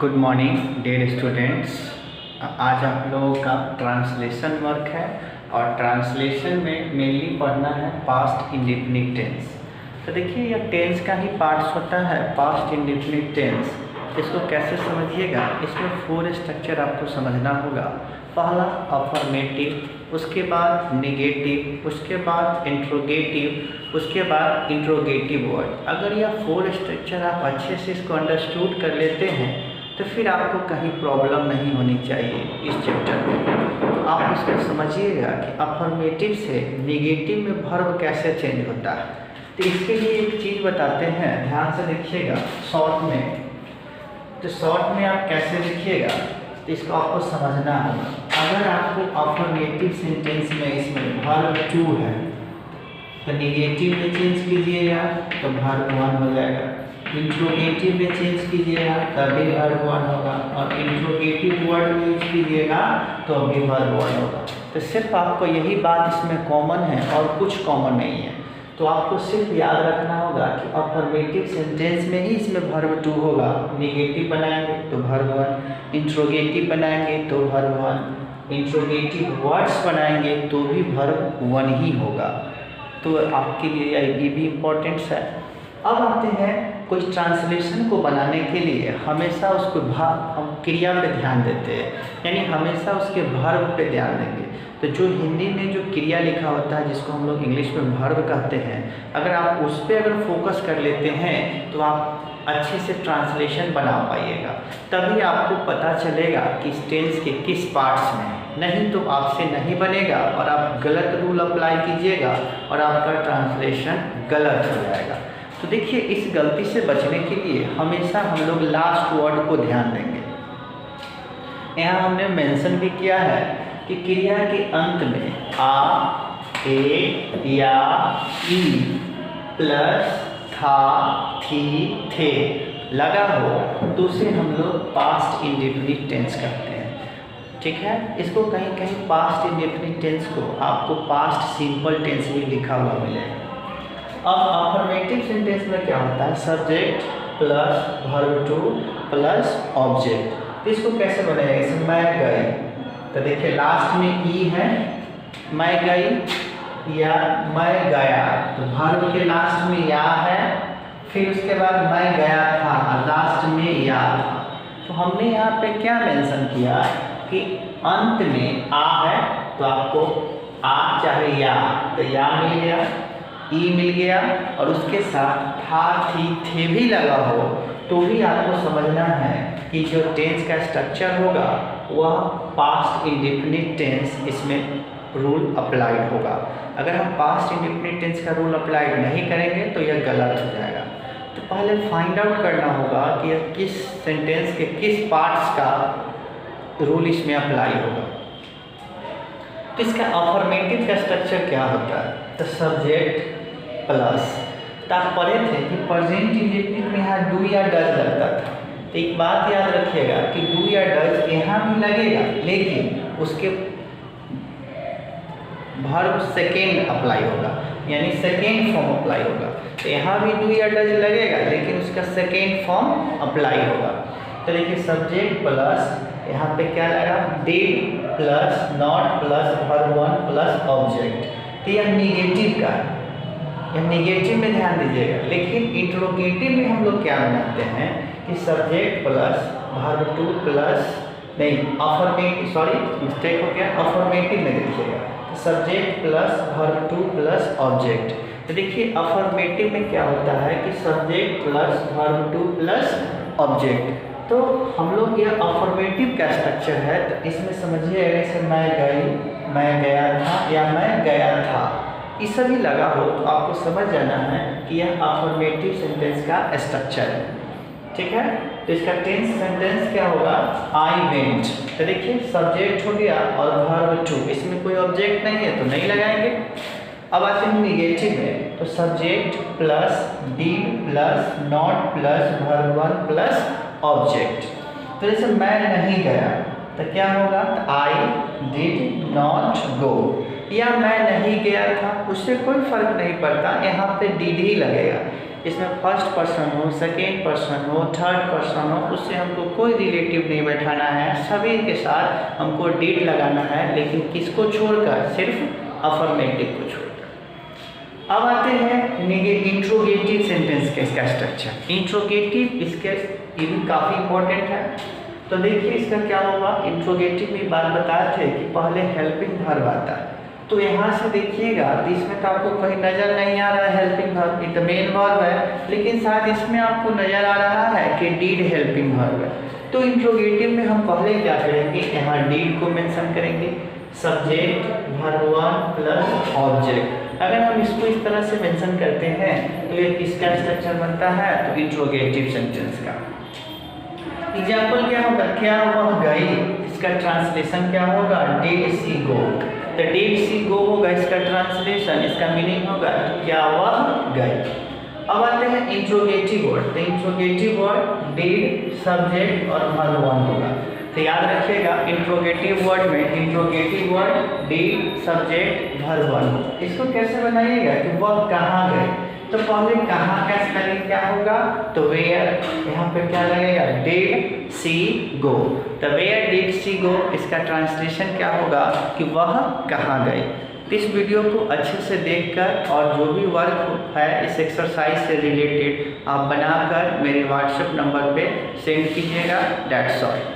Good morning dear students. आज आप लोगों का ट्रांसलेशन वर्क है और ट्रांसलेशन में मेनली पढ़ना है पास्ट इंडेफिनिट टेंस। तो देखिए यह टेंस का ही पार्ट्स होता है, पास्ट इंडेफिनिट टेंस। इसको कैसे समझिएगा, इसमें 4 स्ट्रक्चर आपको समझना होगा। पहला अफर्मेटिव, उसके बाद नेगेटिव, उसके बाद इंट्रोगेटिव, उसके बाद इंट्रोगेटिव वर्ड। अगर यह 4 स्ट्रक्चर आप अच्छे से इसको अंडरस्टूड कर लेते हैं तो फिर आपको कहीं प्रॉब्लम नहीं होनी चाहिए इस चैप्टर में। तो आप इसको समझिएगा कि अफर्मेटिव से नेगेटिव में वर्ब कैसे चेंज होता है। तो इसके लिए एक चीज़ बताते हैं, ध्यान से देखिएगा शॉर्ट में। तो शॉर्ट में आप कैसे लिखिएगा तो इसको आपको समझना होगा। अगर आपको अफर्मेटिव सेंटेंस में इसमें वर्ब 2 है तो नेगेटिव में चेंज कीजिएगा तो वर्ब 1 हो जाएगा। इंट्रोगेटिव में चेंज कीजिएगा तभी वर्ब 1 होगा, और इंट्रोगेटिव वर्ड में यूज कीजिएगा तो अभी वर्ब 1 होगा। तो सिर्फ आपको यही बात इसमें कॉमन है और कुछ कॉमन नहीं है। तो आपको सिर्फ याद रखना होगा कि अफर्मेटिव सेंटेंस में ही इसमें वर्ब 2 होगा। नेगेटिव बनाएंगे तो वर्ब 1, इंट्रोगेटिव बनाएंगे तो वर्ब 1, इंट्रोगेटिव वर्ड्स बनाएंगे तो भी वर्ब 1 ही होगा। तो आपके लिए ये भी इम्पोर्टेंट है। अब आते हैं कोई ट्रांसलेशन को बनाने के लिए हमेशा उसको हम क्रिया पे ध्यान देते हैं, यानी हमेशा उसके वर्ब पे ध्यान देंगे। तो जो हिंदी में जो क्रिया लिखा होता है जिसको हम लोग इंग्लिश में वर्ब कहते हैं, अगर आप उस पर अगर फोकस कर लेते हैं तो आप अच्छे से ट्रांसलेशन बना पाइएगा। तभी आपको पता चलेगा कि इस टेंस के किस पार्ट्स में, नहीं तो आपसे नहीं बनेगा और आप गलत रूल अप्लाई कीजिएगा और आपका ट्रांसलेशन गलत हो जाएगा। तो देखिए इस गलती से बचने के लिए हमेशा हम लोग लास्ट वर्ड को ध्यान देंगे। यहाँ हमने मेंशन भी किया है कि क्रिया के अंत में आ, ए, या, ई प्लस था, थी, थे लगा हो तो उसे हम लोग पास्ट इंडेफिनिट टेंस करते हैं। ठीक है, इसको कहीं कहीं पास्ट इंडेफिनिट टेंस को आपको पास्ट सिंपल टेंस भी लिखा हुआ मिलेगा। अब अफर्मेटिव सेंटेंस में क्या होता है, subject plus verb 2 plus object. तो इसको कैसे बनाएगा, जैसे मैं गई तो देखिए लास्ट में ई है, मैं गई या मैं गया तो वर्ब के लास्ट में या है, फिर उसके बाद मैं गया था लास्ट में या था। तो हमने यहाँ पे क्या मेंशन किया कि अंत में आ है तो आपको आ चाहे या, तो या मिल गया, ई मिल गया, और उसके साथ था, थी, थे भी लगा हो तो भी आपको समझना है कि जो टेंस का स्ट्रक्चर होगा वह पास्ट इंडेफिनिट टेंस इसमें रूल अप्लाइड होगा। अगर हम पास्ट इंडेफिनिट टेंस का रूल अप्लाइड नहीं करेंगे तो यह गलत हो जाएगा। तो पहले फाइंड आउट करना होगा कि यह किस सेंटेंस के किस पार्ट्स का रूल इसमें अप्लाई होगा। तो इसका अफर्मेटिव का स्ट्रक्चर क्या होता है, तो सब्जेक्ट प्लस, तो आप पढ़े थे कि प्रेजेंट इंडेफिनिट में यहाँ डू या डज लगता था। तो एक बात याद रखिएगा कि डू या डज यहाँ भी लगेगा लेकिन उसके वर्ब सेकेंड अप्लाई होगा, यानी सेकेंड फॉर्म अप्लाई होगा। तो यहाँ भी डू या डज लगेगा लेकिन उसका सेकेंड फॉर्म अप्लाई होगा। तो देखिए सब्जेक्ट प्लस यहाँ पे क्या लगा, did plus not plus verb 1 plus object. तो यह निगेटिव का है, यह निगेटिव में ध्यान दीजिएगा। लेकिन इंट्रोगेटिव में हम लोग क्या बनाते हैं कि सब्जेक्ट प्लस वर्ब 2 प्लस नहीं अफर्मेटिव, सॉरी मिस्टेक हो गया, अफर्मेटिव में देखिएगा subject plus verb 2 plus object. तो देखिए अफर्मेटिव में क्या होता है कि subject plus verb 2 plus object. तो हम लोग यह अफर्मेटिव का स्ट्रक्चर है। तो इसमें समझिए जैसे मैं गई, मैं गया था या मैं गया था, ये सभी लगा हो तो आपको समझ जाना है कि यह अफर्मेटिव सेंटेंस का स्ट्रक्चर है। ठीक है, तो इसका टेंस सेंटेंस क्या होगा, आई वेंट। तो देखिए सब्जेक्ट हो गया और वर्ब 2, इसमें कोई ऑब्जेक्ट नहीं है तो नहीं लगाएंगे। अब आते हैं निगेटिव में, तो subject plus did plus not plus verb 1 plus object. तो जैसे मैं नहीं गया तो क्या होगा, आई डिड नॉट गो, या मैं नहीं गया था, उससे कोई फर्क नहीं पड़ता, यहाँ पे डिड ही लगेगा। इसमें फर्स्ट पर्सन हो, सेकेंड पर्सन हो, थर्ड पर्सन हो, उससे हमको कोई रिलेटिव नहीं बैठाना है, सभी के साथ हमको डिड लगाना है, लेकिन किसको छोड़कर, सिर्फ अफर्मेटिव को छोड़कर। अब आते हैं इंट्रोगेटिव सेंटेंस के इसका स्ट्रक्चर। इंट्रोगेटिव इसके ये भी काफ़ी इंपॉर्टेंट है। तो देखिए इसका क्या होगा, इंट्रोगेटिव में बात बताए थे कि पहले हेल्पिंग वर्ब आता है, तो यहाँ से देखिएगा तो इसमें तो आपको कहीं नज़र नहीं आ रहा है हेल्पिंग वर्ब, ये तो मेन वर्ब है, लेकिन साथ इसमें आपको नज़र आ रहा है कि डीड हेल्पिंग वर्ब है। तो इंट्रोगेटिव में हम पहले क्या करेंगे, यहाँ डीड को मेंशन करेंगे, सब्जेक्ट वर्ब 1 प्लस ऑब्जेक्ट। अगर हम इसको इस तरह से मेंशन करते हैं तो ये किसका स्ट्रक्चर बनता है, तो इंट्रोगेटिव सेंटेंस का। एग्जाम्पल क्या होगा, क्या वह गई, इसका ट्रांसलेशन क्या होगा, डिड सी गो। तो डिड सी गो होगा इसका ट्रांसलेशन, इसका मीनिंग होगा क्या वह गई। अब आते हैं इंट्रोगेटिव वर्ड। तो इंट्रोगेटिव वर्ड डिड, सब्जेक्ट और वर्ब 1 होगा। तो याद रखिएगा इंट्रोगेटिव वर्ड में interrogative word did, subject, verb 1। इसको कैसे बनाइएगा कि वह कहाँ गए, तो पहले कहाँ का स्पेलिंग क्या होगा, तो वेयर, यहाँ पे क्या लगेगा, डिड सी गो। तो वेयर डिड सी गो इसका ट्रांसलेशन क्या होगा कि वह कहाँ गए। तो इस वीडियो को अच्छे से देखकर और जो भी वर्क है इस एक्सरसाइज से रिलेटेड आप बनाकर मेरे व्हाट्सएप नंबर पे सेंड कीजिएगा। That's all.